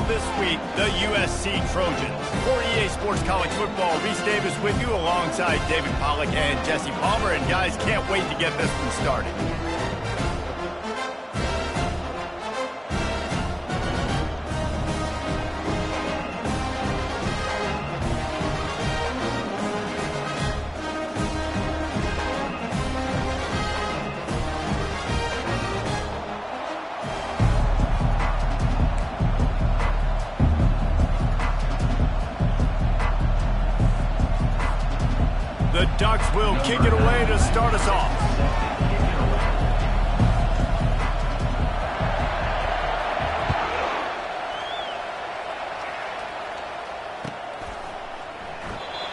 this week, the USC Trojans. For EA Sports College Football, Reese Davis with you alongside David Pollack and Jesse Palmer. And guys, can't wait to get this one started. The Ducks will kick it away to start us off.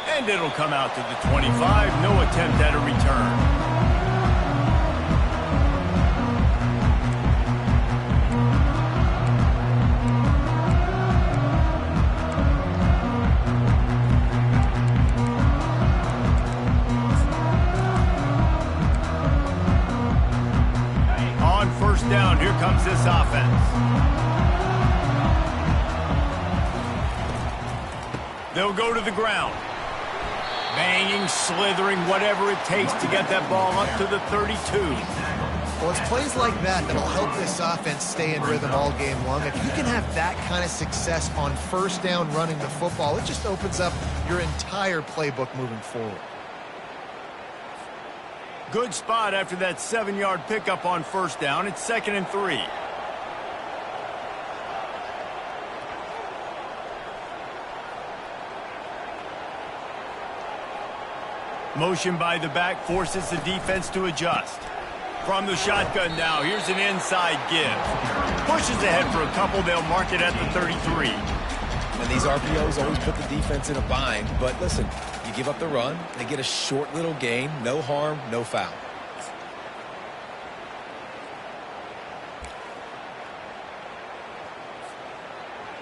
And it'll come out to the 25. No attempt at a return. Down, here comes this offense. They'll go to the ground. Banging, slithering, whatever it takes to get that ball up to the 32. Well, it's plays like that that'll help this offense stay in rhythm all game long. If you can have that kind of success on first down running the football, it just opens up your entire playbook moving forward. Good spot after that 7-yard pickup on first down. It's 2nd and 3. Motion by the back forces the defense to adjust. From the shotgun now, here's an inside give. Pushes ahead for a couple. They'll mark it at the 33. And these RPOs always put the defense in a bind. But listen, you give up the run, they get a short little gain. No harm, no foul.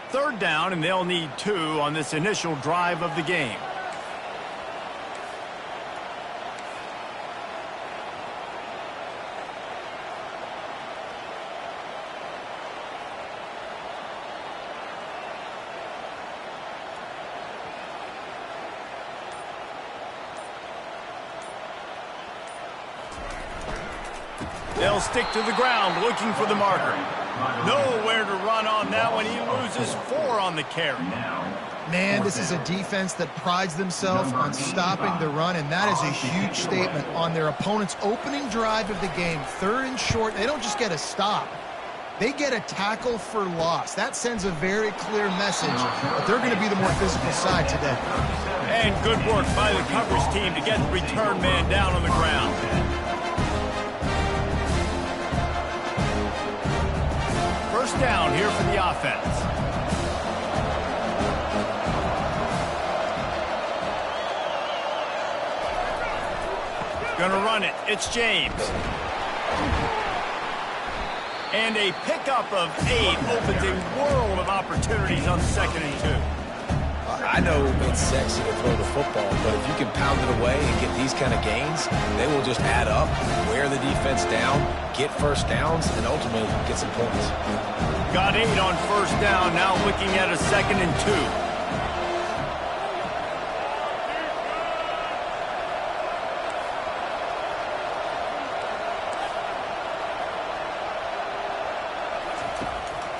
Third down, and they'll need 2 on this initial drive of the game. They'll stick to the ground, looking for the marker. Nowhere to run on that one. He loses 4 on the carry. Man, this is a defense that prides themselves on stopping the run, and that is a huge statement on their opponent's opening drive of the game. 3rd and short, they don't just get a stop. They get a tackle for loss. That sends a very clear message that they're going to be the more physical side today. And good work by the coverage team to get the return man down on the ground. First down here for the offense. Gonna run it. It's James. And a pickup of 8 opens a world of opportunities on 2nd and 2. I know it's sexy to throw the football, but if you can pound it away and get these kind of gains, they will just add up, wear the defense down, get first downs, and ultimately get some points. Got 8 on first down, now looking at a 2nd and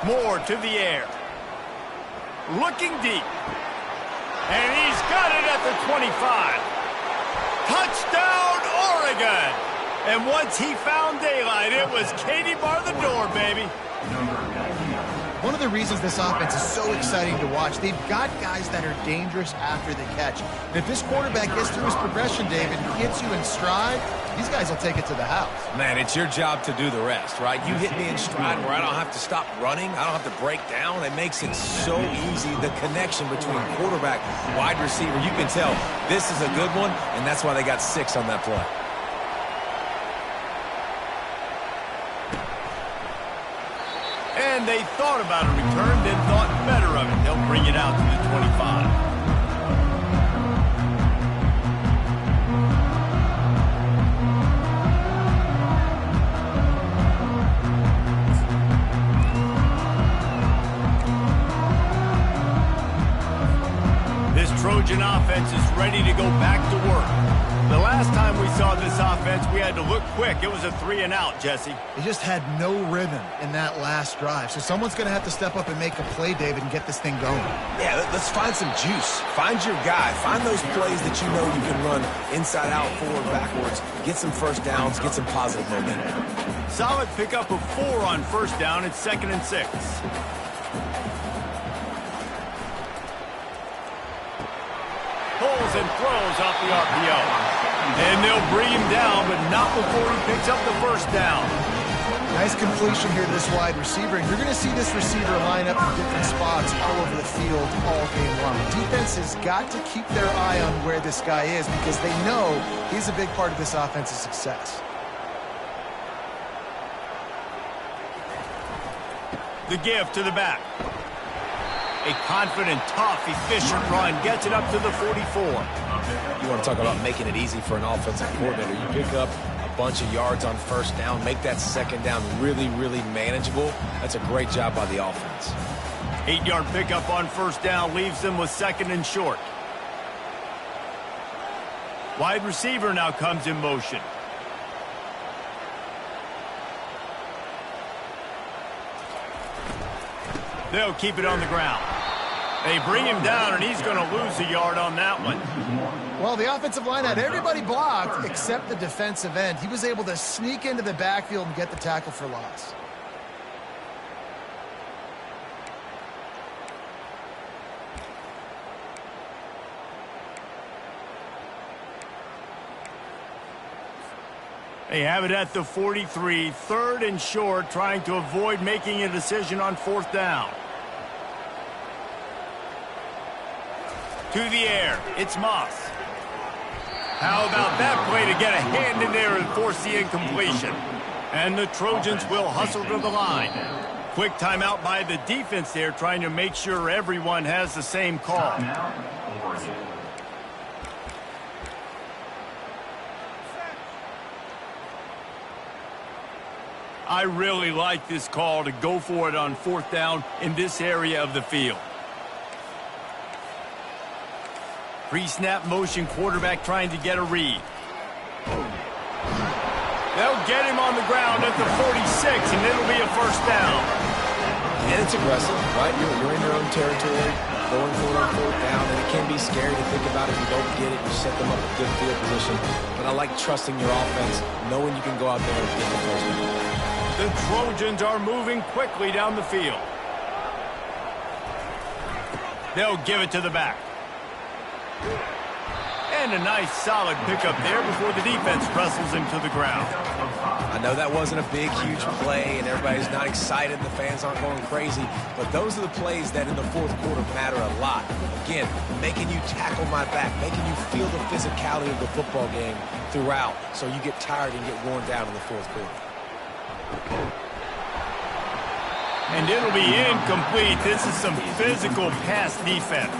2. Moore to the air. Looking deep. And he's got it at the 25. Touchdown, Oregon. And once he found daylight, it was Katie bar the door, baby. One of the reasons this offense is so exciting to watch, they've got guys that are dangerous after the catch. And if this quarterback gets through his progression, David, and hits you in stride, these guys will take it to the house. Man, it's your job to do the rest, right? You hit me in stride where I don't have to stop running. I don't have to break down. It makes it so easy. The connection between quarterback, wide receiver, you can tell this is a good one, and that's why they got 6 on that play. And they thought about a return, then thought better of it. They'll bring it out to the 25. Trojan offense is ready to go back to work. The last time we saw this offense, we had to look quick. It was a 3-and-out, Jesse. They just had no rhythm in that last drive. So someone's going to have to step up and make a play, David, and get this thing going. Yeah, let's find some juice. Find your guy. Find those plays that you know you can run inside out, forward, backwards. Get some first downs. Get some positive momentum. Solid pickup of 4 on first down. It's 2nd and 6. Pulls and throws off the RPO. And they'll bring him down, but not before he picks up the first down. Nice completion here to this wide receiver. And you're going to see this receiver line up in different spots all over the field all game long. Defense has got to keep their eye on where this guy is because they know he's a big part of this offense's success. The give to the back. A confident, tough, efficient run gets it up to the 44. You want to talk about making it easy for an offensive coordinator. You pick up a bunch of yards on first down, make that second down really, really manageable. That's a great job by the offense. 8-yard pickup on first down leaves them with 2nd and short. Wide receiver now comes in motion. They'll keep it on the ground. They bring him down, and he's going to lose a yard on that one. Well, the offensive line had everybody blocked except the defensive end. He was able to sneak into the backfield and get the tackle for loss. They have it at the 43, 3rd and short, trying to avoid making a decision on 4th down. To the air, it's Moss. How about that play to get a hand in there and force the incompletion? And the Trojans will hustle to the line. Quick timeout by the defense there, trying to make sure everyone has the same call. I really like this call to go for it on 4th down in this area of the field. Pre-snap motion, quarterback trying to get a read. They'll get him on the ground at the 46, and it'll be a first down. And it's aggressive, right? You're in your own territory, going for it on 4th down, and it can be scary to think about if you don't get it. You set them up with good field position. But I like trusting your offense, knowing you can go out there and get the first down. The Trojans are moving quickly down the field. They'll give it to the back. And a nice solid pickup there before the defense wrestles him to the ground. I know that wasn't a big, huge play, and everybody's not excited, the fans aren't going crazy, but those are the plays that in the 4th quarter matter a lot. Again, making you tackle my back, making you feel the physicality of the football game throughout, so you get tired and get worn down in the 4th quarter. And it'll be incomplete. This is some physical pass defense.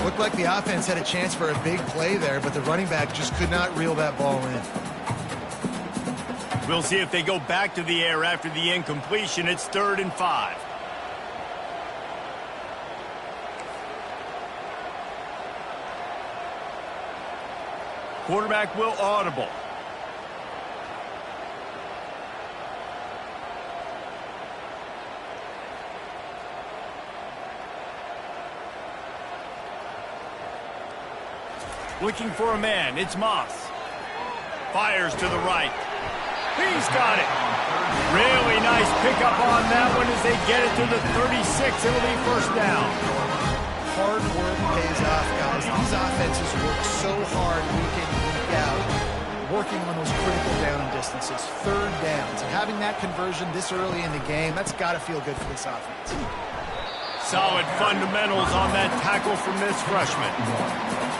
Looked like the offense had a chance for a big play there, but the running back just could not reel that ball in. We'll see if they go back to the air after the incompletion. It's 3rd and 5. Quarterback will audible. Looking for a man. It's Moss. Fires to the right. He's got it. Really nice pickup on that one as they get it to the 36. It'll be first down. Hard work pays off, guys. These offenses work so hard week in and week out, working on those critical down distances, 3rd downs. And having that conversion this early in the game, that's got to feel good for this offense. Solid fundamentals on that tackle from this freshman.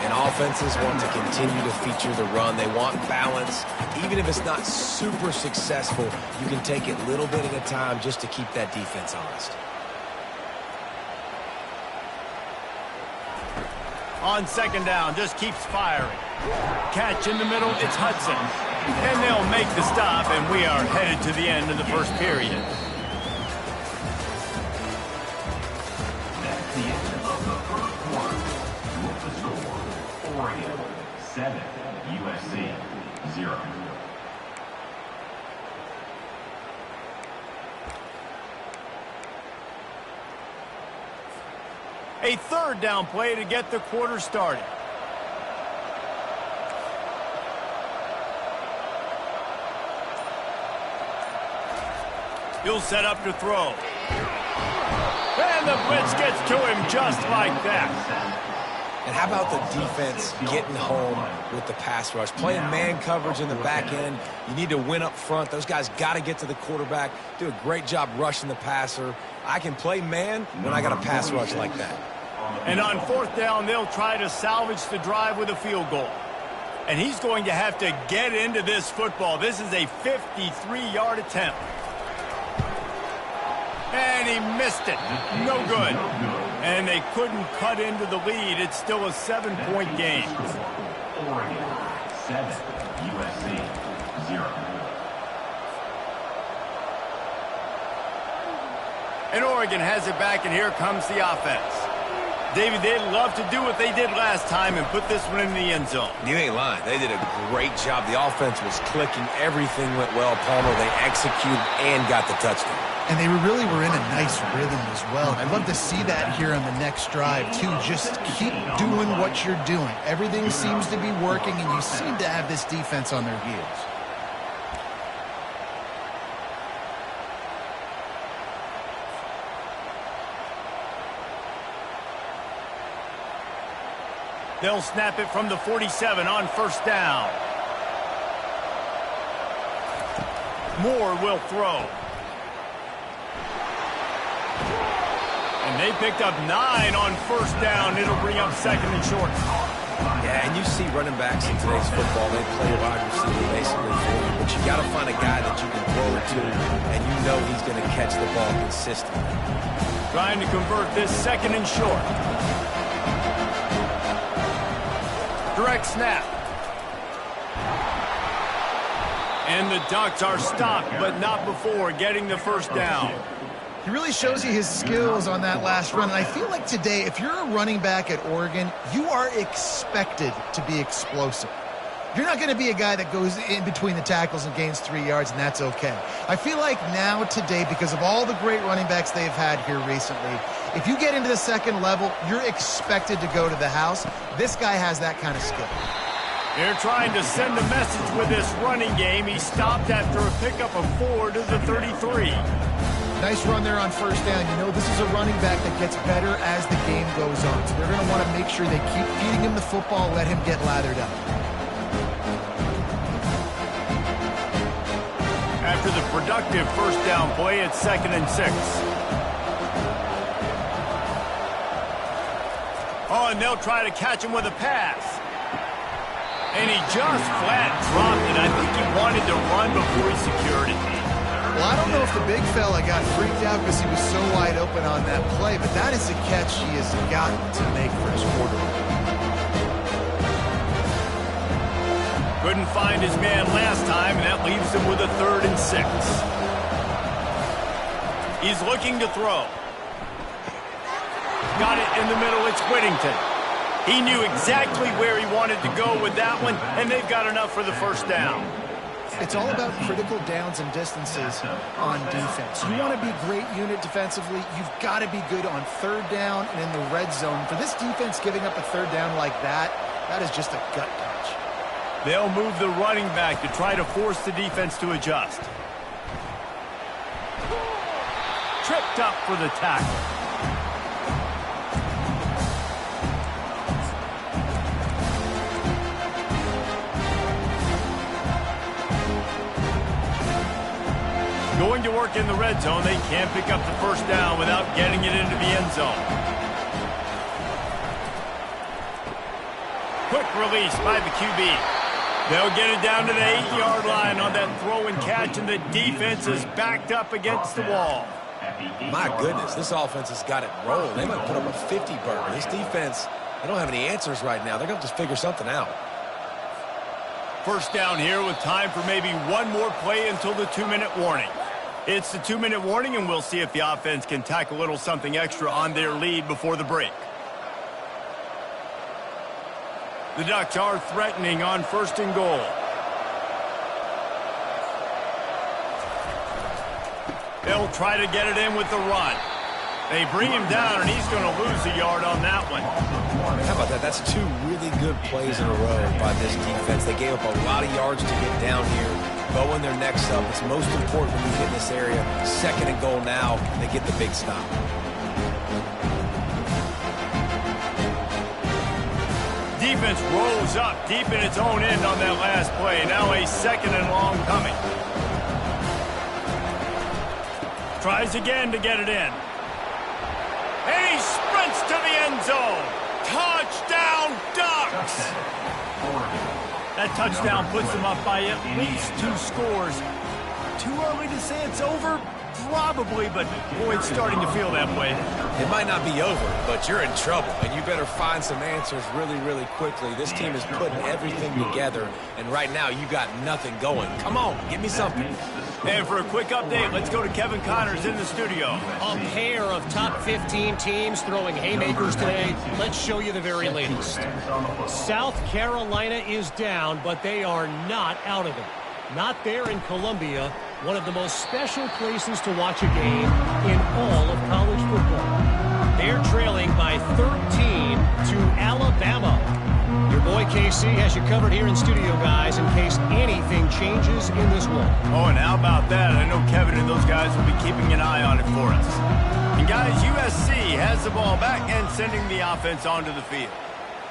And offenses want to continue to feature the run. They want balance. Even if it's not super successful, you can take it little bit at a time just to keep that defense honest. On 2nd down, just keeps firing. Catch in the middle, it's Hudson. And they'll make the stop, and we are headed to the end of the first period. 7, USC, 0. A third down play to get the quarter started. He'll set up to throw. And the blitz gets to him just like that. And how about the defense getting home with the pass rush? Playing man coverage in the back end. You need to win up front. Those guys got to get to the quarterback. Do a great job rushing the passer. I can play man when I got a pass rush like that. And on fourth down, they'll try to salvage the drive with a field goal. And he's going to have to get into this football. This is a 53-yard attempt. And he missed it. No good. And they couldn't cut into the lead. It's still a 7-point game. Oregon, 7, USC, 0. And Oregon has it back, and here comes the offense. David, they'd love to do what they did last time and put this one in the end zone. You ain't lying. They did a great job. The offense was clicking. Everything went well, Palmer. They executed and got the touchdown. And they really were in a nice rhythm as well. I'd love to see that here on the next drive, too. Just keep doing what you're doing. Everything seems to be working, and you seem to have this defense on their heels. They'll snap it from the 47 on first down. Moore will throw. And they picked up 9 on first down. It'll bring up second and short. Yeah, and you see running backs in today's football, they play wide receiver basically for you, but you got to find a guy that you can throw it to, and you know he's going to catch the ball consistently. Trying to convert this second and short. Direct snap. And the Ducks are stopped, but not before getting the first down. He really shows you his skills on that last run. And I feel like today, if you're a running back at Oregon, you are expected to be explosive. You're not going to be a guy that goes in between the tackles and gains 3 yards, and that's okay. I feel like now today, because of all the great running backs they've had here recently, if you get into the second level, you're expected to go to the house. This guy has that kind of skill. They're trying to send a message with this running game. He stopped after a pickup of 4 to the 33. Nice run there on first down. You know, this is a running back that gets better as the game goes on. So they're going to want to make sure they keep feeding him the football, let him get lathered up. After the productive first down play, it's 2nd and 6. Oh, and they'll try to catch him with a pass. And he just flat dropped it. I think he wanted to run before he secured it. Well, I don't know if the big fella got freaked out because he was so wide open on that play, but that is a catch he has got to make for his quarterback. Couldn't find his man last time, and that leaves him with a 3rd and 6. He's looking to throw. Got it in the middle. It's Whittington. He knew exactly where he wanted to go with that one, and they've got enough for the first down. It's all about critical downs and distances on defense. You want to be a great unit defensively, you've got to be good on third down and in the red zone. For this defense giving up a third down like that, that is just a gut punch. They'll move the running back to try to force the defense to adjust. Tripped up for the tackle. Going to work in the red zone. They can't pick up the first down without getting it into the end zone. Quick release by the QB. They'll get it down to the 8-yard line on that throw and catch, and the defense is backed up against the wall. My goodness, this offense has got it rolling. They might put up a 50-burger. This defense, they don't have any answers right now. They're going to just figure something out. First down here with time for maybe one more play until the 2-minute warning. It's the 2-minute warning, and we'll see if the offense can tack a little something extra on their lead before the break. The Ducks are threatening on 1st and goal. They'll try to get it in with the run. They bring him down, and he's going to lose a yard on that one. How about that? That's 2 really good plays in a row by this defense. They gave up a lot of yards to get down here, bowing their necks up. It's most important when you get in this area. 2nd and goal now. They get the big stop. Defense rolls up deep in its own end on that last play. Now a 2nd and long coming. Tries again to get it in. And he sprints to the end zone. Touchdown, Ducks! That touchdown puts them up by at least 2 scores. Too early to say it's over? Probably, but boy, it's starting to feel that way. It might not be over, but you're in trouble, and you better find some answers really, really quickly. This team is putting everything together, and right now you got nothing going. Come on, give me something. And for a quick update, let's go to Kevin Connors in the studio. A pair of top 15 teams throwing haymakers today. Let's show you the very latest. South Carolina is down, but they are not out of it. Not there in Columbia, one of the most special places to watch a game in all of college football. They're trailing by 13 to Alabama. Your boy KC has you covered here in studio, guys, in case anything changes in this one. Oh, and how about that? I know Kevin and those guys will be keeping an eye on it for us. And guys, USC has the ball back and sending the offense onto the field.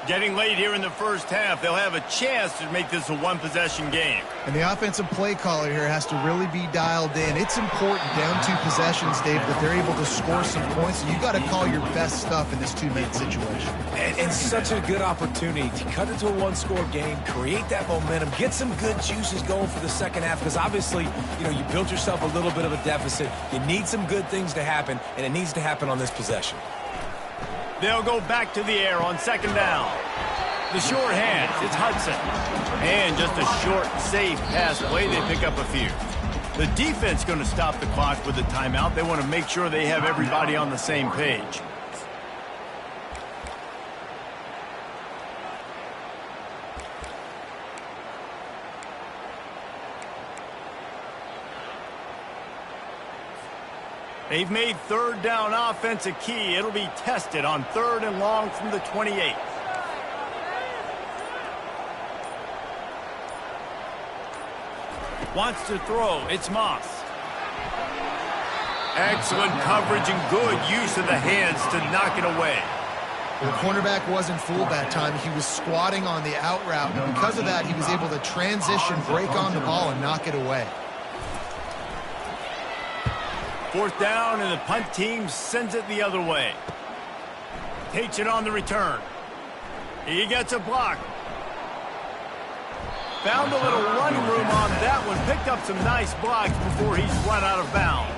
Getting late here in the first half, they'll have a chance to make this a one-possession game. And the offensive play caller here has to really be dialed in. It's important down 2 possessions, Dave, that they're able to score some points. You got to call your best stuff in this 2-minute situation. And such a good opportunity to cut it to a 1-score game, create that momentum, get some good juices going for the second half, because obviously, you know, you built yourself a little bit of a deficit. You need some good things to happen, and it needs to happen on this possession. They'll go back to the air on 2nd down. The short hands, it's Hudson. And just a short, safe pass play, they pick up a few. The defense going to stop the clock with a timeout. They want to make sure they have everybody on the same page. They've made 3rd down offense a key. It'll be tested on 3rd and long from the 28. Wants to throw. It's Moss. Excellent coverage and good use of the hands to knock it away. The cornerback wasn't fooled that time. He was squatting on the out route. And because of that, he was able to transition, break on the ball, and knock it away. 4th down, and the punt team sends it the other way. Takes it on the return. He gets a block. Found a little run room on that one. Picked up some nice blocks before he's run out of bounds.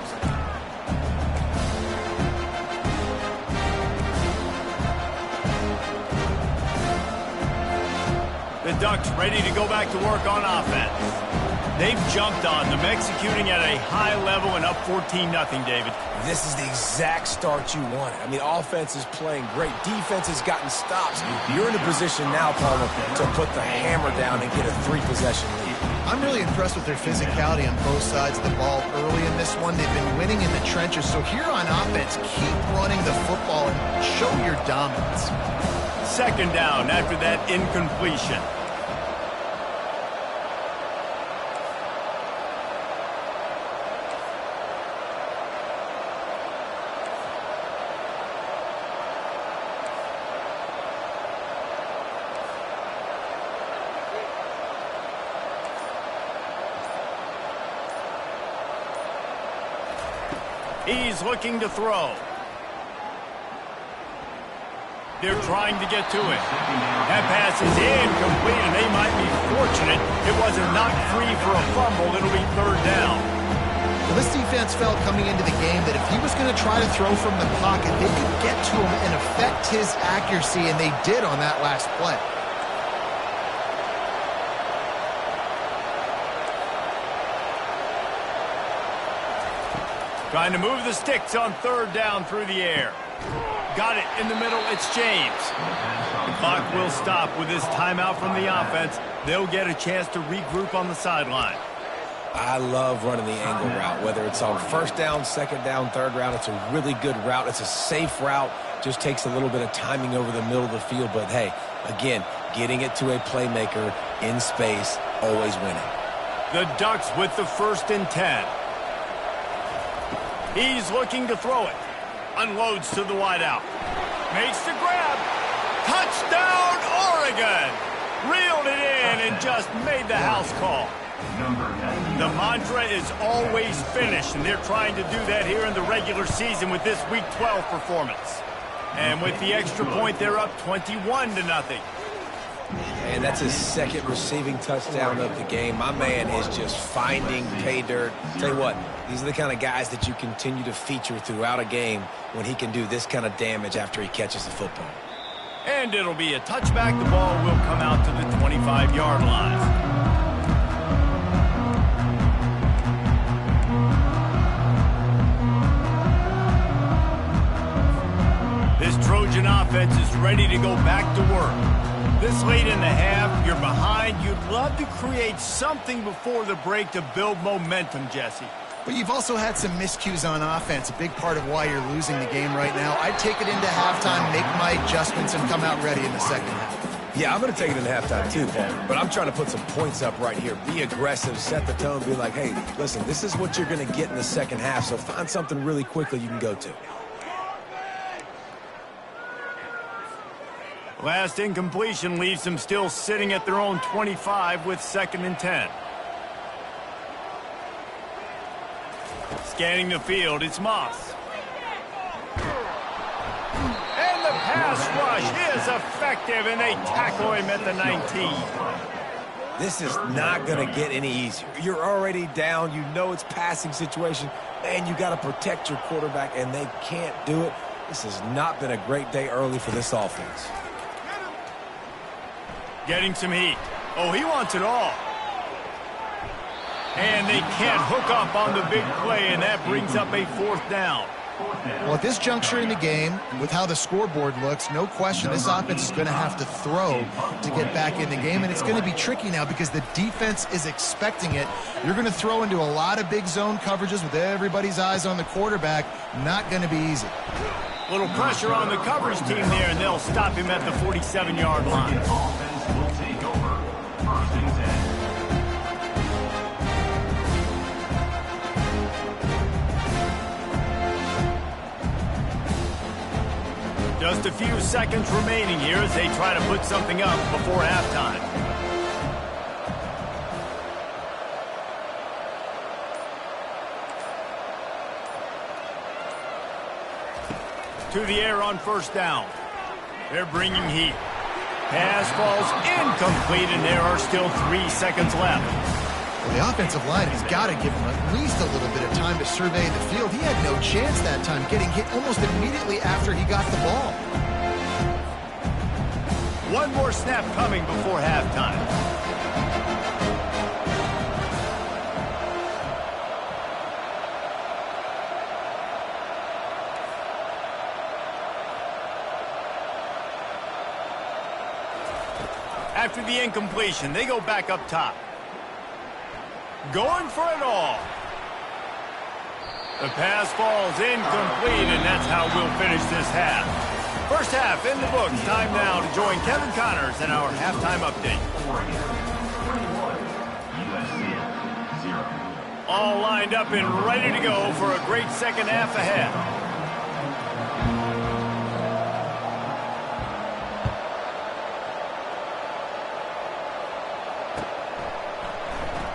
The Ducks ready to go back to work on offense. They've jumped on them, executing at a high level and up 14-0, David. This is the exact start you wanted. I mean, offense is playing great. Defense has gotten stops. You're in a position now, Palmer, to put the hammer down and get a 3-possession lead. I'm really impressed with their physicality on both sides of the ball early in this one. They've been winning in the trenches. So here on offense, keep running the football and show your dominance. 2nd down after that incompletion. He's looking to throw. They're trying to get to it. That pass is incomplete, and they might be fortunate it wasn't knocked free for a fumble. It'll be 3rd down. Well, this defense felt coming into the game that if he was going to try to throw from the pocket, they could get to him and affect his accuracy, and they did on that last play. Trying to move the sticks on 3rd down through the air. Got it in the middle. It's James. The clock will stop with this timeout from the offense. They'll get a chance to regroup on the sideline. I love running the angle route, whether it's on first down, second down, third round. It's a really good route. It's a safe route. Just takes a little bit of timing over the middle of the field. But, hey, again, getting it to a playmaker in space, always winning. The Ducks with the 1st and 10. He's looking to throw it. Unloads to the wideout. Makes the grab. Touchdown, Oregon! Reeled it in and just made the house call. The mantra is always finish, and they're trying to do that here in the regular season with this Week 12 performance. And with the extra point, they're up 21-0. And that's his 2nd receiving touchdown of the game. My man is just finding pay dirt. Tell you what, these are the kind of guys that you continue to feature throughout a game when he can do this kind of damage after he catches the football. And it'll be a touchback. The ball will come out to the 25-yard line. This Trojan offense is ready to go back to work. This late in the half, you're behind. You'd love to create something before the break to build momentum, Jesse. But you've also had some miscues on offense, a big part of why you're losing the game right now. I'd take it into halftime, make my adjustments, and come out ready in the second half. Yeah, I'm going to take it into halftime too, Paul. But I'm trying to put some points up right here. Be aggressive, set the tone, be like, hey, listen, this is what you're going to get in the second half, so find something really quickly you can go to. Last incompletion leaves them still sitting at their own 25 with 2nd and 10. Scanning the field, it's Moss. And the pass rush is effective, and they tackle him at the 19. This is not going to get any easier. You're already down. You know it's passing situation. Man, you got to protect your quarterback, and they can't do it. This has not been a great day early for this offense. Getting some heat. Oh, he wants it all. And they can't hook up on the big play, and that brings up a 4th down. Well, at this juncture in the game, with how the scoreboard looks, no question this offense is going to have to throw to get back in the game, and it's going to be tricky now because the defense is expecting it. You're going to throw into a lot of big zone coverages with everybody's eyes on the quarterback. Not going to be easy. Little pressure on the coverage team there, and they'll stop him at the 47-yard line. Will take over 1st and 10. Just a few seconds remaining here as they try to put something up before halftime. To the air on 1st down. They're bringing heat. Pass falls incomplete, and there are still 3 seconds left. Well, the offensive line has got to give him at least a little bit of time to survey the field. He had no chance that time, getting hit almost immediately after he got the ball. One more snap coming before halftime. After the incompletion, they go back up top. Going for it all. The pass falls incomplete, and that's how we'll finish this half. First half in the books. Time now to join Kevin Connors in our halftime update. All lined up and ready to go for a great second half ahead.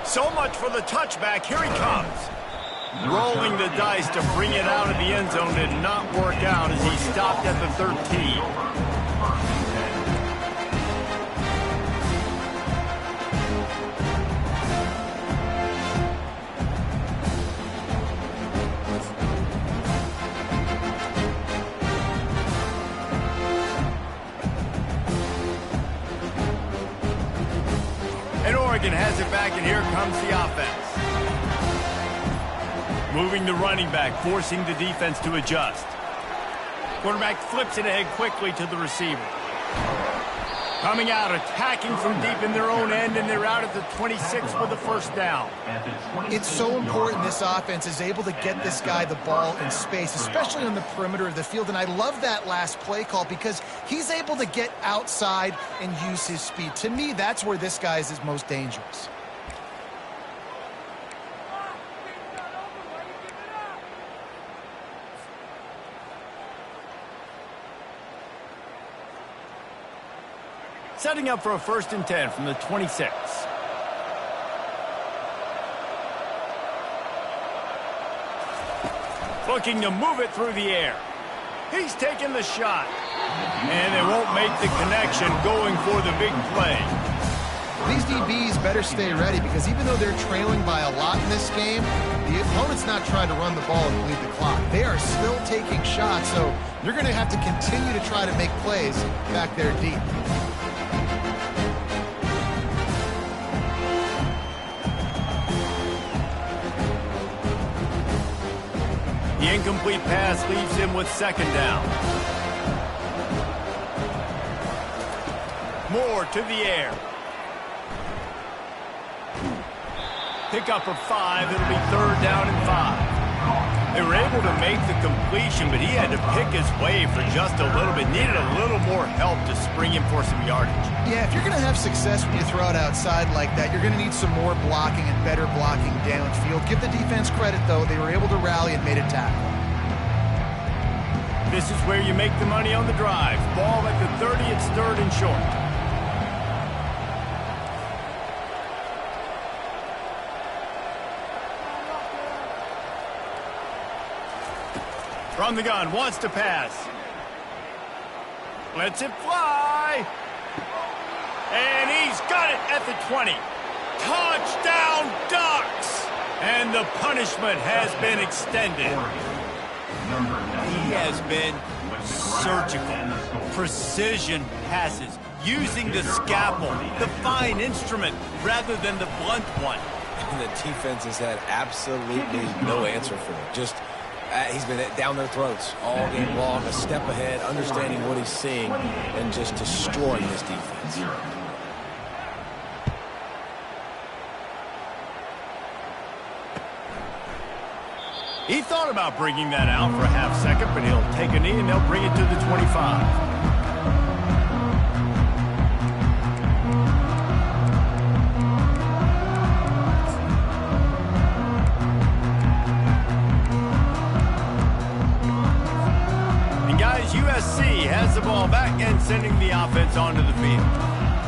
So much for the touchback. Here he comes. Rolling the dice to bring it out of the end zone did not work out as he stopped at the 13. And Oregon has it back, and here comes the offense. Moving the running back, forcing the defense to adjust. Quarterback flips it ahead quickly to the receiver. Coming out, attacking from deep in their own end, and they're out at the 26 with the first down. It's so important this offense is able to get this guy the ball in space, especially on the perimeter of the field. And I love that last play call because he's able to get outside and use his speed. To me, that's where this guy is most dangerous. Setting up for a 1st and 10 from the 26. Looking to move it through the air. He's taking the shot. And they won't make the connection going for the big play. These DBs better stay ready because even though they're trailing by a lot in this game, the opponent's not trying to run the ball and bleed the clock. They are still taking shots, so you're going to have to continue to try to make plays back there deep. The incomplete pass leaves him with 2nd down. Moore to the air. Pick up of 5. It'll be 3rd down and 5. They were able to make the completion, but he had to pick his way for just a little bit. Needed a little more help to spring him for some yardage. Yeah, if you're going to have success when you throw it outside like that, you're going to need some more blocking and better blocking downfield. Give the defense credit, though. They were able to rally and made a tackle. This is where you make the money on the drive. Ball at the 30. It's 3rd and short. From the gun, wants to pass. Lets it fly. And he's got it at the 20. Touchdown, Ducks! And the punishment has been extended. He has been surgical. Precision passes. Using the scalpel, the fine instrument, rather than the blunt one. And the defense has had absolutely no answer for him. Just he's been down their throats all game long, a step ahead, understanding what he's seeing, and just destroying this defense. He thought about bringing that out for a half-second, but he'll take a knee and they'll bring it to the 25. USC has the ball back and sending the offense onto the field.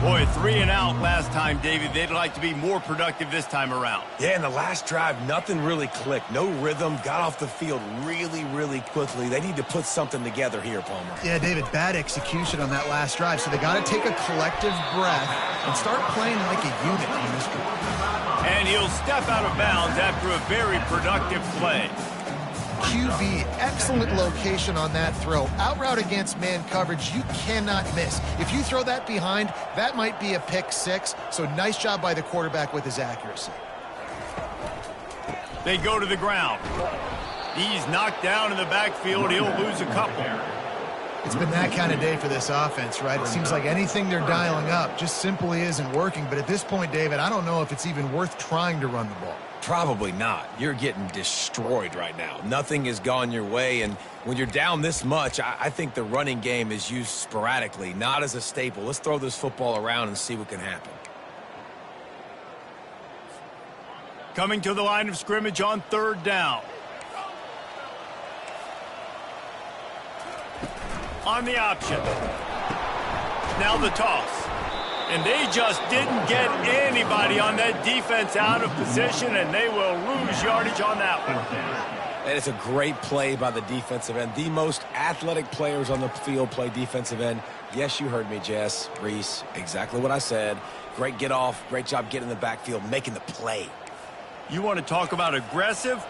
Boy, 3 and out last time, David. They'd like to be more productive this time around. Yeah, in the last drive, nothing really clicked. No rhythm, got off the field really, really quickly. They need to put something together here, Palmer. Yeah, David, bad execution on that last drive. So they got to take a collective breath and start playing like a unit in this one. And he'll step out of bounds after a very productive play. QB, excellent location on that throw. Out route against man coverage, you cannot miss. If you throw that behind, that might be a pick 6. So nice job by the quarterback with his accuracy. They go to the ground. He's knocked down in the backfield. He'll lose a couple. It's been that kind of day for this offense, right? It seems like anything they're dialing up just simply isn't working. But at this point, David, I don't know if it's even worth trying to run the ball. Probably not. You're getting destroyed right now. Nothing has gone your way, and when you're down this much, I think the running game is used sporadically, not as a staple. Let's throw this football around and see what can happen. Coming to the line of scrimmage on 3rd down. On the option. Now the toss. And they just didn't get anybody on that defense out of position, and they will lose yardage on that one. And it's a great play by the defensive end. The most athletic players on the field play defensive end. Yes, you heard me, Jess, Reese, exactly what I said. Great get off, great job getting in the backfield, making the play. You want to talk about aggressive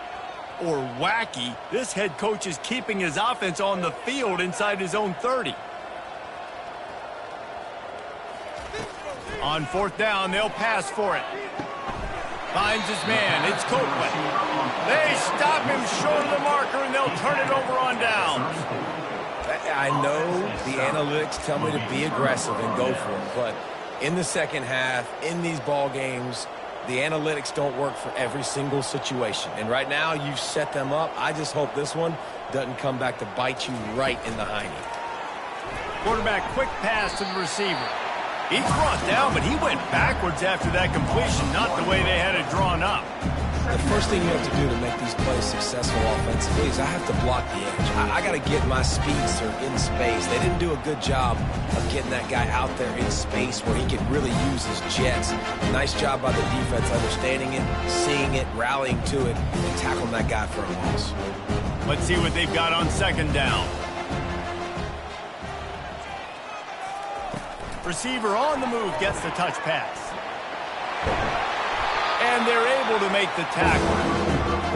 or wacky? This head coach is keeping his offense on the field inside his own 30. On 4th down, they'll pass for it. Finds his man. It's Copeland. They stop him short of the marker, and they'll turn it over on down. I know the analytics tell me to be aggressive and go for it, but in the second half, in these ball games, the analytics don't work for every single situation. And right now, you've set them up. I just hope this one doesn't come back to bite you right in the hiney. Quarterback quick pass to the receiver. He's brought down, but he went backwards after that completion, not the way they had it drawn up. The first thing you have to do to make these plays successful offensively is I have to block the edge. I got to get my speedster in space. They didn't do a good job of getting that guy out there in space where he could really use his jets. Nice job by the defense understanding it, seeing it, rallying to it, and tackling that guy for a loss. Let's see what they've got on second down. Receiver on the move gets the touch pass. And they're able to make the tackle.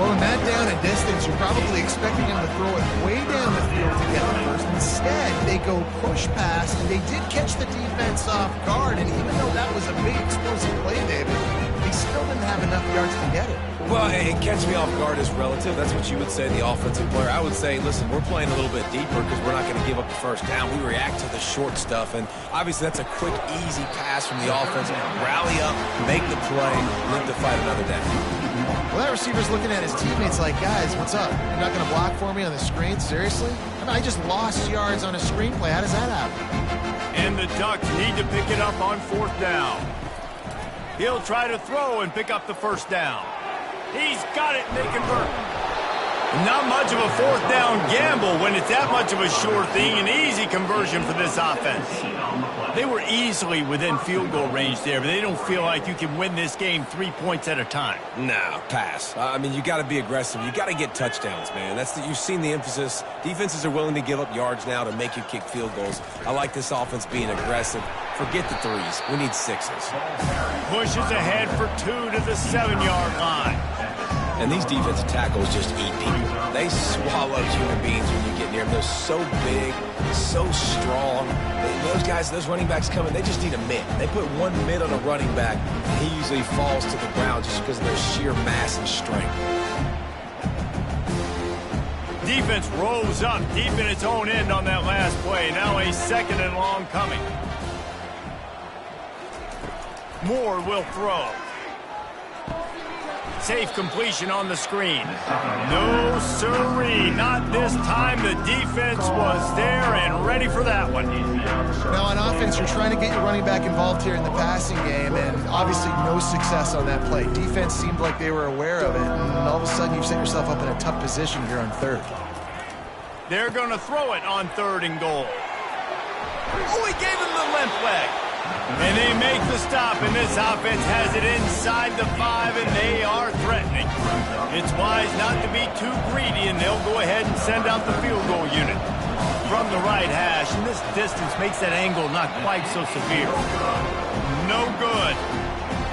Well, in that down and distance, you're probably expecting him to throw it way down the field to get the first. Instead, they go push pass, and they did catch the defense off guard. And even though that was a big explosive play, David, they still didn't have enough yards to get it. Well, it catch me off guard is relative. That's what you would say, the offensive player. I would say, listen, we're playing a little bit deeper because we're not going to give up the first down. We react to the short stuff, and obviously that's a quick, easy pass from the offense. Rally up, make the play, live to fight another day. Well, that receiver's looking at his teammates like, guys, what's up? You're not going to block for me on the screen? Seriously? I mean, I just lost yards on a screenplay. How does that happen? And the Ducks need to pick it up on fourth down. He'll try to throw and pick up the first down. He's got it, and they convert. Not much of a fourth down gamble when it's that much of a sure thing. An easy conversion for this offense. They were easily within field goal range there, but they don't feel like you can win this game 3 points at a time. No, pass. I mean, you got to be aggressive. You got to get touchdowns, man. You've seen the emphasis. Defenses are willing to give up yards now to make you kick field goals. I like this offense being aggressive. Forget the threes. We need sixes. Pushes ahead for 2 to the 7-yard line. And these defensive tackles just eat people. They swallow human beings when you get near them. They're so big, so strong. Those guys, those running backs coming, they just need a mid. They put one mid on a running back, and he usually falls to the ground just because of their sheer mass and strength. Defense rolls up deep in its own end on that last play. Now a second and long coming. Moore will throw. Safe completion on the screen. No siree, not this time. The defense was there and ready for that one. Now on offense, you're trying to get your running back involved here in the passing game, and obviously no success on that play. Defense seemed like they were aware of it, and all of a sudden you've set yourself up in a tough position here on third. They're going to throw it on 3rd and goal. Oh, he gave him the limp leg. And they make the stop, and this offense has it inside the 5, and they are threatening. It's wise not to be too greedy, and they'll go ahead and send out the field goal unit. From the right hash, and this distance makes that angle not quite so severe. No good.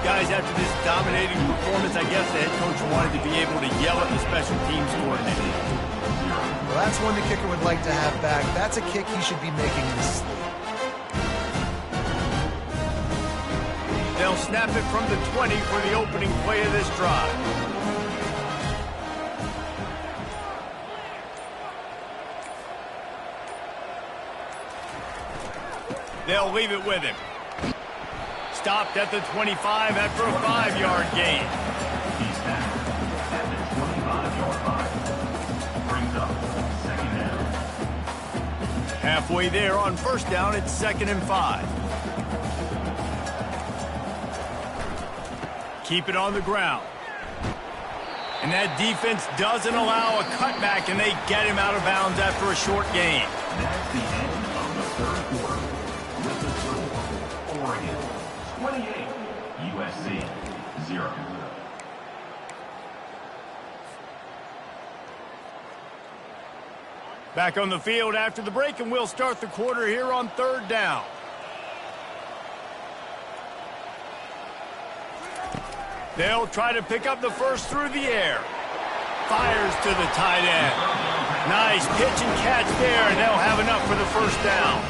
Guys, after this dominating performance, I guess the head coach wanted to be able to yell at the special teams coordinator. Well, that's one the kicker would like to have back. That's a kick he should be making in his sleep. They'll snap it from the 20 for the opening play of this drive. They'll leave it with him. Stopped at the 25 after a 5-yard gain. He's back at the 25-yard line. Brings up second down. Halfway there on first down, it's 2nd and 5. Keep it on the ground. And that defense doesn't allow a cutback, and they get him out of bounds after a short gain. That's the end of the third quarter. With the score, Oregon 28, USC 0. Back on the field after the break, and we'll start the quarter here on 3rd down. They'll try to pick up the first through the air. Fires to the tight end. Nice pitch and catch there, and they'll have enough for the first down.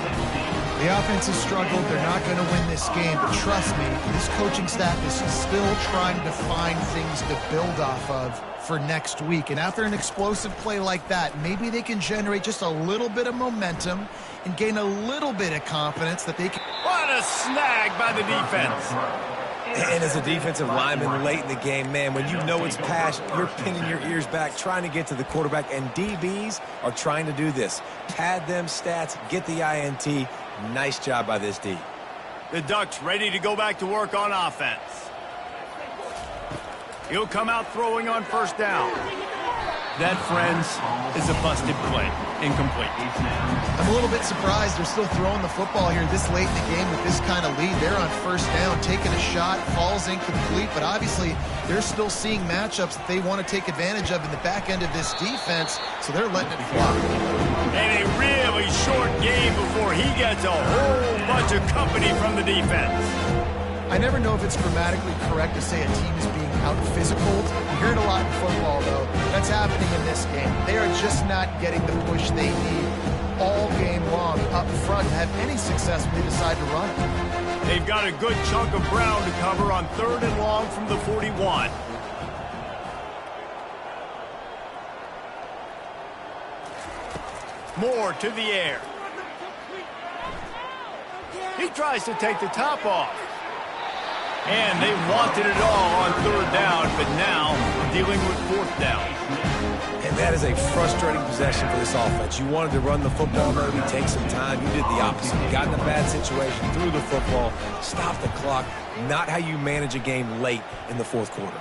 The offense has struggled. They're not going to win this game. But trust me, this coaching staff is still trying to find things to build off of for next week. And after an explosive play like that, maybe they can generate just a little bit of momentum and gain a little bit of confidence that they can. What a snag by the defense. And as a defensive lineman late in the game, man, when you know it's pass, you're pinning your ears back, trying to get to the quarterback, and DBs are trying to do this. Pad them stats, get the INT. Nice job by this D. The Ducks ready to go back to work on offense. He'll come out throwing on first down. That, friends, is a busted play. Incomplete. I'm a little bit surprised they're still throwing the football here this late in the game with this kind of lead. They're on first down, taking a shot, falls incomplete, but obviously they're still seeing matchups that they want to take advantage of in the back end of this defense, so they're letting it fly. And a really short game before he gets a whole bunch of company from the defense. I never know if it's grammatically correct to say a team is being out-physicaled. You hear it a lot in football, though. That's happening in this game. They are just not getting the push they need all game long up front to have any success when they decide to run it. They've got a good chunk of ground to cover on 3rd and long from the 41. Moore to the air. He tries to take the top off. And they wanted it all on 3rd down, but now dealing with 4th down. And that is a frustrating possession for this offense. You wanted to run the football, maybe take some time. You did the opposite. You got in a bad situation, threw the football, stopped the clock. Not how you manage a game late in the 4th quarter.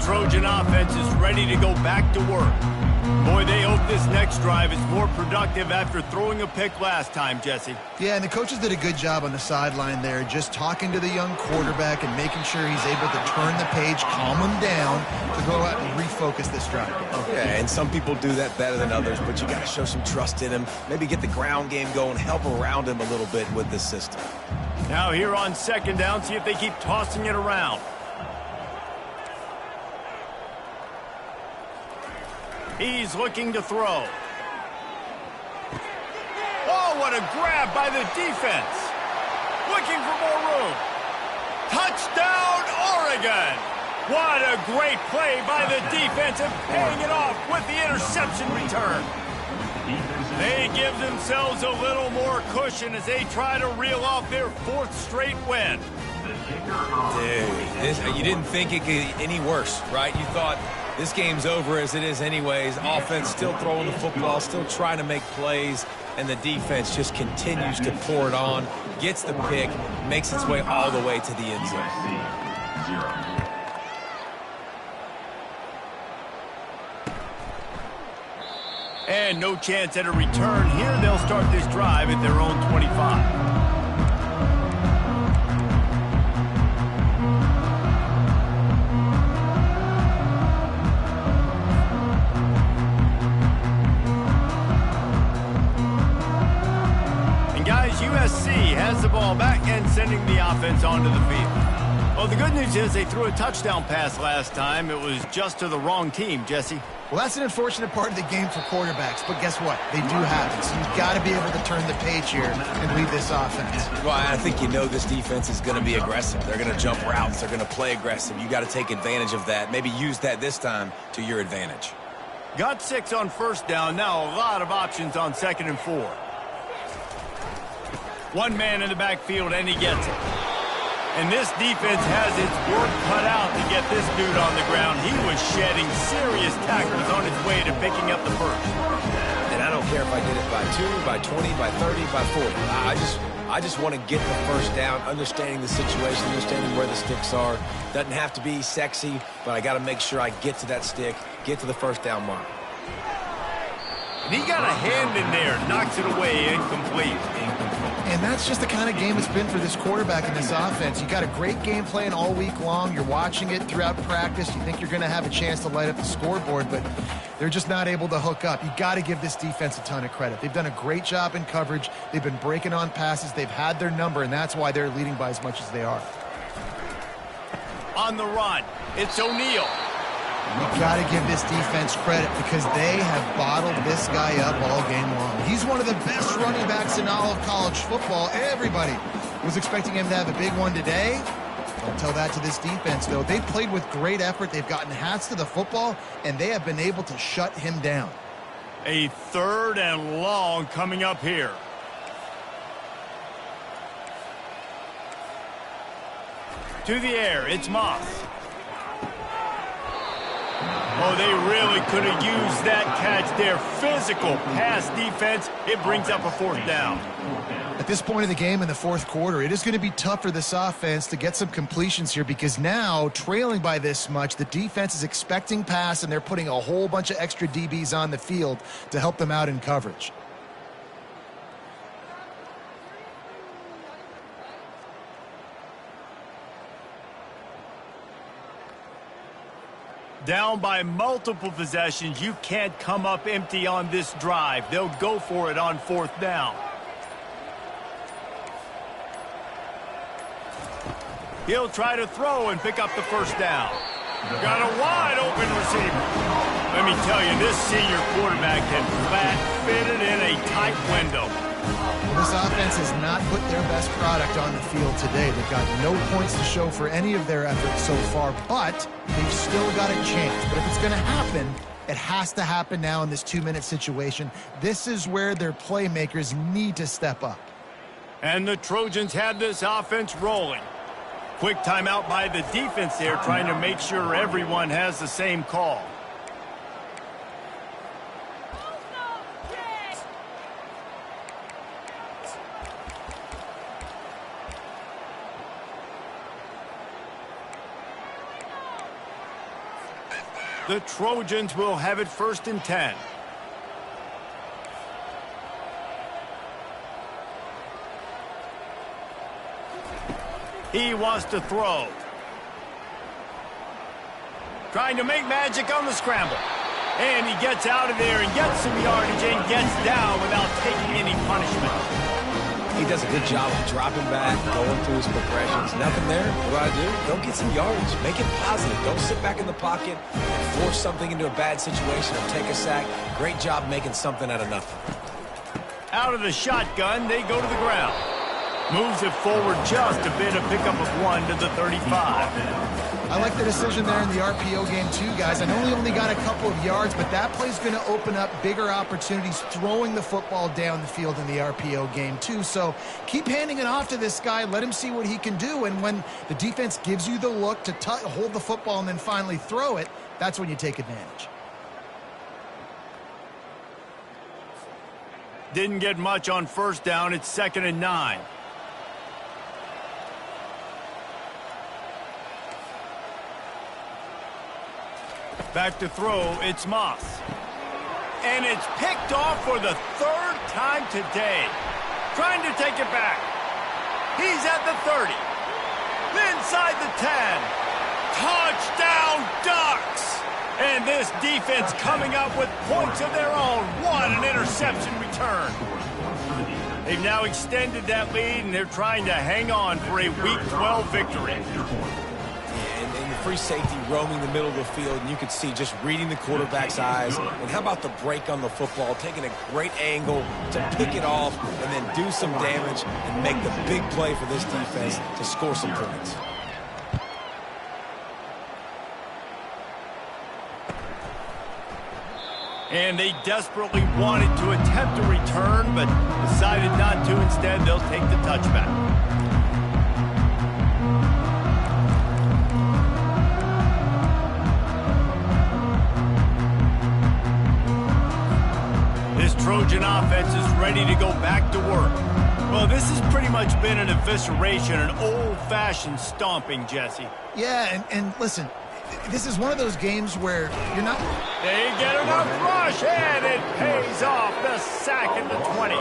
Trojan offense is ready to go back to work. Boy, they hope this next drive is more productive after throwing a pick last time, Jesse. Yeah, and the coaches did a good job on the sideline there, just talking to the young quarterback and making sure he's able to turn the page, calm him down, to go out and refocus this drive. Yeah, and some people do that better than others, but you got to show some trust in him. Maybe get the ground game going, help around him a little bit with this system. Now here on 2nd down, see if they keep tossing it around. He's looking to throw. Oh, what a grab by the defense. Looking for more room. Touchdown, Oregon. What a great play by the defense and paying it off with the interception return. They give themselves a little more cushion as they try to reel off their 4th straight win. Dude, you didn't think it could get any worse, right? You thought this game's over as it is anyways. Offense still throwing the football, still trying to make plays, and the defense just continues to pour it on, gets the pick, makes its way all the way to the end zone. And no chance at a return here. They'll start this drive at their own 25. USC has the ball back and sending the offense onto the field. Well, the good news is they threw a touchdown pass last time. It was just to the wrong team, Jesse. Well, that's an unfortunate part of the game for quarterbacks, but guess what? They do have it, so you've got to be able to turn the page here and lead this offense. Well, I think you know this defense is going to be aggressive. They're going to jump routes. They're going to play aggressive. You got to take advantage of that. Maybe use that this time to your advantage. Got 6 on 1st down. Now a lot of options on 2nd and 4. One man in the backfield, and he gets it. And this defense has its work cut out to get this dude on the ground. He was shedding serious tackles on his way to picking up the first. And I don't care if I get it by 2, by 20, by 30, by 40. I just want to get the first down, understanding the situation, understanding where the sticks are. Doesn't have to be sexy, but I got to make sure I get to that stick, get to the first down mark. And he got a hand in there, knocks it away, incomplete. And that's just the kind of game it's been for this quarterback in this offense. You got a great game plan all week long. You're watching it throughout practice. You think you're going to have a chance to light up the scoreboard, but they're just not able to hook up. You got to give this defense a ton of credit. They've done a great job in coverage. They've been breaking on passes. They've had their number, and that's why they're leading by as much as they are. On the run, it's O'Neal. You got to give this defense credit because they have bottled this guy up all game long. He's one of the best running backs in all of college football. Everybody was expecting him to have a big one today. Don't tell that to this defense, though. They've played with great effort. They've gotten hats to the football, and they have been able to shut him down. A 3rd and long coming up here. To the air, it's Moss. Oh, they really could have used that catch there. Physical pass defense. It brings up a 4th down. At this point of the game in the 4th quarter, it is going to be tough for this offense to get some completions here because now, trailing by this much, the defense is expecting pass, and they're putting a whole bunch of extra DBs on the field to help them out in coverage. Down by multiple possessions, you can't come up empty on this drive. They'll go for it on 4th down. He'll try to throw and pick up the 1st down. Got a wide open receiver. Let me tell you, this senior quarterback can flat fit it in a tight window. Well, this offense has not put their best product on the field today. They've got no points to show for any of their efforts so far, but they've still got a chance. But if it's going to happen, it has to happen now in this 2-minute situation. This is where their playmakers need to step up. And the Trojans had this offense rolling. Quick timeout by the defense there, trying to make sure everyone has the same call. The Trojans will have it 1st and 10. He wants to throw. Trying to make magic on the scramble. And he gets out of there and gets some yardage and gets down without taking any punishment. He does a good job of dropping back, going through his progressions. Nothing there. What do I do? Go get some yardage. Make it positive. Don't sit back in the pocket and force something into a bad situation or take a sack. Great job making something out of nothing. Out of the shotgun, they go to the ground. Moves it forward just a bit, a pickup of 1 to the 35. I like the decision there in the RPO game too, guys. I know he only got a couple of yards, but that play's going to open up bigger opportunities throwing the football down the field in the RPO game too. So keep handing it off to this guy. Let him see what he can do. And when the defense gives you the look to hold the football and then finally throw it, that's when you take advantage. Didn't get much on 1st down. It's 2nd and 9. Back to throw, it's Moss. And it's picked off for the 3rd time today. Trying to take it back. He's at the 30. Inside the 10. Touchdown Ducks! And this defense coming up with points of their own. What an interception return. They've now extended that lead, and they're trying to hang on for a Week 12 victory. And the free safety roaming the middle of the field, and you could see just reading the quarterback's eyes. And how about the break on the football, taking a great angle to pick it off and then do some damage and make the big play for this defense to score some points. And they desperately wanted to attempt a return, but decided not to. Instead, they'll take the touchback. This Trojan offense is ready to go back to work. Well, this has pretty much been an evisceration, an old-fashioned stomping, Jesse. Yeah, and listen, This is one of those games where you're not... They get enough rush, and it pays off. The sack at the 20.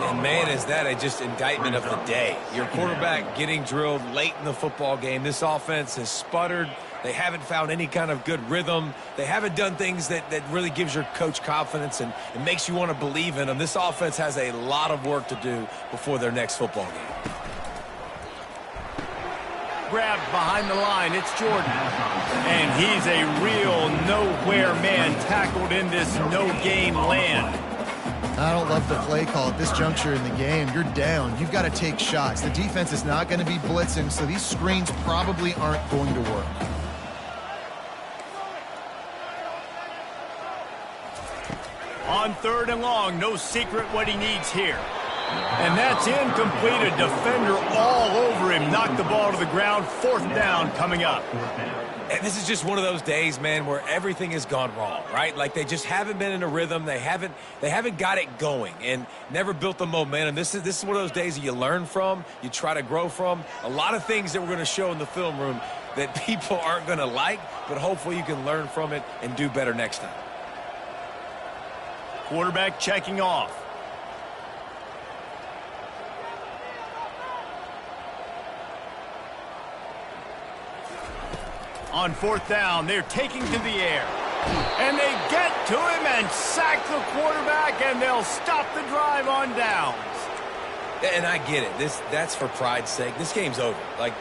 And, man, is that a just indictment of the day. Your quarterback getting drilled late in the football game. This offense has sputtered. They haven't found any kind of good rhythm. They haven't done things that really gives your coach confidence and it makes you want to believe in them. This offense has a lot of work to do before their next football game. Grabbed behind the line, it's Jordan. And he's a real nowhere man tackled in this no-game land. I don't love the play call at this juncture in the game. You're down. You've got to take shots. The defense is not going to be blitzing, so these screens probably aren't going to work. On 3rd and long, no secret what he needs here. And that's incomplete. A defender all over him. Knocked the ball to the ground. 4th down coming up. And this is just one of those days, man, where everything has gone wrong, right? Like they just haven't been in a rhythm. They haven't got it going and never built the momentum. This is one of those days that you learn from, you try to grow from. A lot of things that we're going to show in the film room that people aren't going to like, but hopefully you can learn from it and do better next time. Quarterback checking off. On 4th down, they're taking to the air. And they get to him and sack the quarterback, and they'll stop the drive on downs. And I get it. That's for pride's sake. This game's over. Like,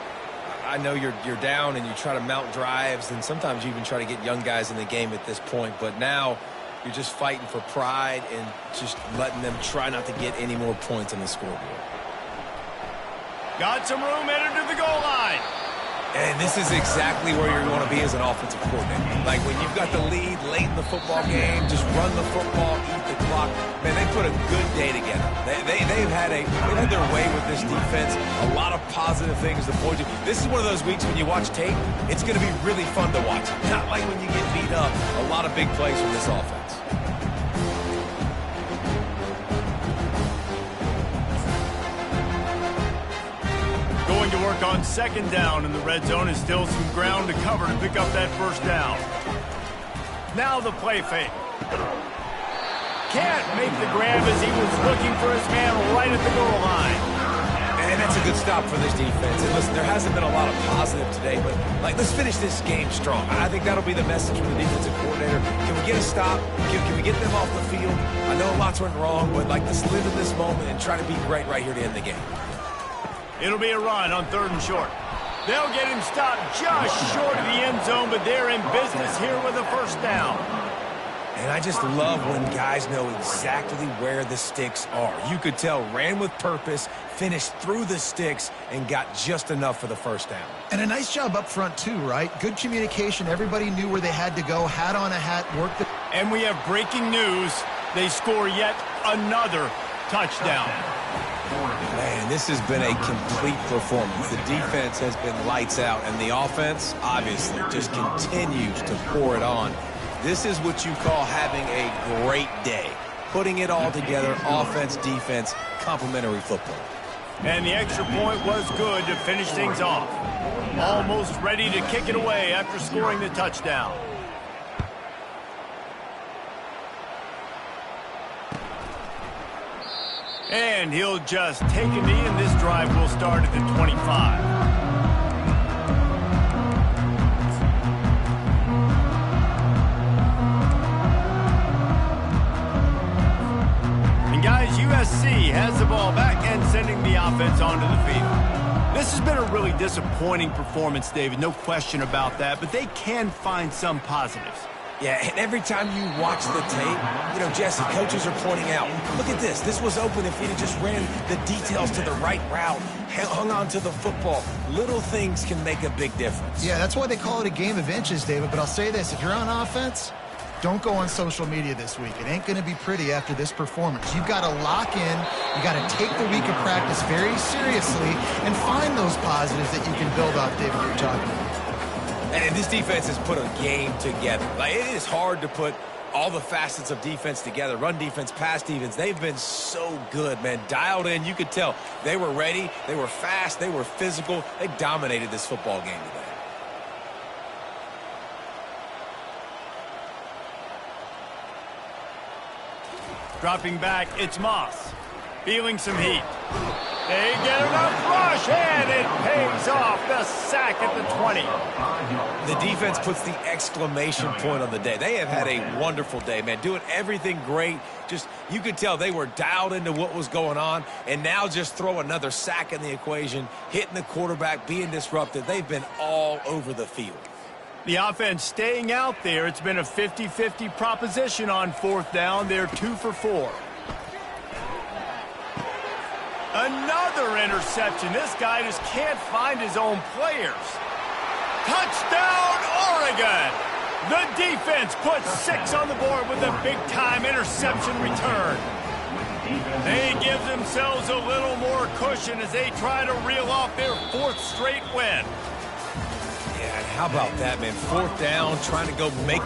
I know you're down and you try to mount drives, and sometimes you even try to get young guys in the game at this point. But now you're just fighting for pride and just letting them try not to get any more points on the scoreboard. Got some room, headed to the goal line. And this is exactly where you want to be as an offensive coordinator. Like when you've got the lead late in the football game, just run the football, eat the clock. Man, they put a good day together. They've had their way with this defense. A lot of positive things to point to. This is one of those weeks when you watch tape, it's going to be really fun to watch. Not like when you get beat up. A lot of big plays from this offense. Going to work on 2nd down in the red zone is still some ground to cover to pick up that 1st down. Now the play fake. Can't make the grab as he was looking for his man right at the goal line. And that's a good stop for this defense. And listen, there hasn't been a lot of positive today, but let's finish this game strong. I think that'll be the message from the defensive coordinator. Can we get a stop? Can we get them off the field? I know lots went wrong, but let's live in this moment and try to be great right here to end the game. It'll be a run on 3rd and short. They'll get him stopped just short of the end zone, but they're in business here with a 1st down. And I just love when guys know exactly where the sticks are. You could tell ran with purpose, finished through the sticks, and got just enough for the 1st down. And a nice job up front, too, right? Good communication. Everybody knew where they had to go. Hat on a hat, worked the... And we have breaking news. They score yet another touchdown. Man, this has been a complete performance. The defense has been lights out, and the offense, obviously, just continues to pour it on. This is what you call having a great day. Putting it all together, offense, defense, complementary football. And the extra point was good to finish things off. Almost ready to kick it away after scoring the touchdown. And he'll just take a knee, and this drive will start at the 25. And guys, USC has the ball back and sending the offense onto the field. This has been a really disappointing performance, David, no question about that, but they can find some positives. Yeah, and every time you watch the tape, Jesse, coaches are pointing out, look at this. This was open if he'd have just ran the details to the right route, hung on to the football. Little things can make a big difference. Yeah, that's why they call it a game of inches, David. But I'll say this, if you're on offense, don't go on social media this week. It ain't going to be pretty after this performance. You've got to lock in. You got to take the week of practice very seriously and find those positives that you can build off, David, you're talking about. And this defense has put a game together. Like, it is hard to put all the facets of defense together. Run defense, pass defense. They've been so good, man. Dialed in. You could tell they were ready. They were fast. They were physical. They dominated this football game today. Dropping back, it's Moss. Feeling some heat. They get enough rush, and it pays off. The sack at the 20. The defense puts the exclamation point on the day. They have had a wonderful day, man, doing everything great. Just, you could tell they were dialed into what was going on, and now just throw another sack in the equation, hitting the quarterback, being disrupted. They've been all over the field. The offense staying out there. It's been a 50-50 proposition on fourth down. They're 2 for 4. Another interception. This guy just can't find his own players. Touchdown, Oregon! The defense puts 6 on the board with a big-time interception return. They give themselves a little more cushion as they try to reel off their 4th straight win. Yeah, how about that, man? Fourth down, trying to go make